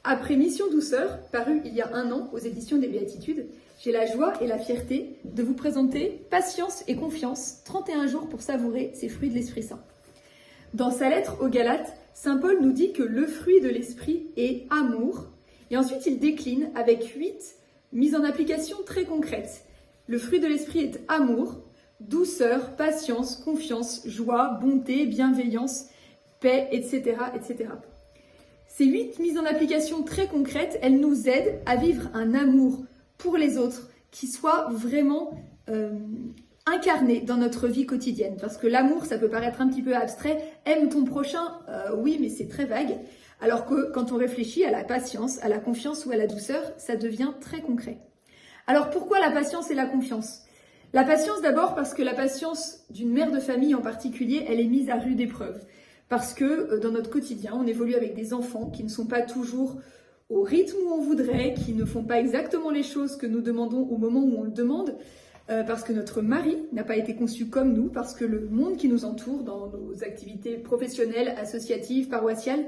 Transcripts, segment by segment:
Après Mission Douceur, paru il y a 1 an aux éditions des Béatitudes, j'ai la joie et la fierté de vous présenter Patience et confiance, 31 jours pour savourer ces fruits de l'Esprit Saint. Dans sa lettre aux Galates, saint Paul nous dit que le fruit de l'Esprit est amour, et ensuite il décline avec 8 mises en application très concrètes. Le fruit de l'Esprit est amour, douceur, patience, confiance, joie, bonté, bienveillance, paix, etc., etc. Ces 8 mises en application très concrètes, elles nous aident à vivre un amour pour les autres qui soit vraiment incarné dans notre vie quotidienne. Parce que l'amour, ça peut paraître un petit peu abstrait. Aime ton prochain, oui, mais c'est très vague. Alors que quand on réfléchit à la patience, à la confiance ou à la douceur, ça devient très concret. Alors pourquoi la patience et la confiance ? La patience d'abord parce que la patience d'une mère de famille en particulier, elle est mise à rude épreuve. Parce que dans notre quotidien, on évolue avec des enfants qui ne sont pas toujours au rythme où on voudrait, qui ne font pas exactement les choses que nous demandons au moment où on le demande, parce que notre mari n'a pas été conçu comme nous, parce que le monde qui nous entoure dans nos activités professionnelles, associatives, paroissiales,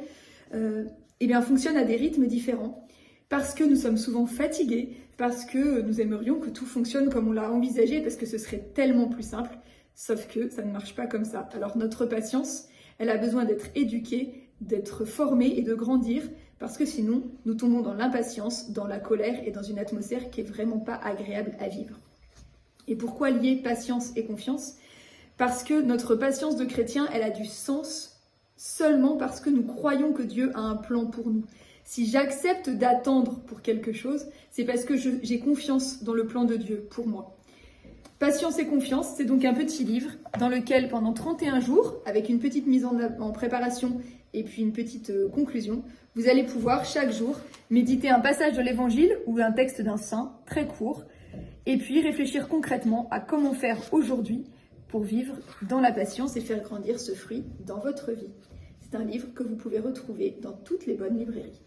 fonctionne à des rythmes différents, parce que nous sommes souvent fatigués, parce que nous aimerions que tout fonctionne comme on l'a envisagé, parce que ce serait tellement plus simple, sauf que ça ne marche pas comme ça. Alors notre patience, elle a besoin d'être éduquée, d'être formée et de grandir, parce que sinon, nous tombons dans l'impatience, dans la colère et dans une atmosphère qui est vraiment pas agréable à vivre. Et pourquoi lier patience et confiance ? Parce que notre patience de chrétien, elle a du sens seulement parce que nous croyons que Dieu a un plan pour nous. Si j'accepte d'attendre pour quelque chose, c'est parce que j'ai confiance dans le plan de Dieu pour moi. Patience et confiance, c'est donc un petit livre dans lequel pendant 31 jours, avec une petite mise en préparation et puis une petite conclusion, vous allez pouvoir chaque jour méditer un passage de l'évangile ou un texte d'un saint très court et puis réfléchir concrètement à comment faire aujourd'hui pour vivre dans la patience et faire grandir ce fruit dans votre vie. C'est un livre que vous pouvez retrouver dans toutes les bonnes librairies.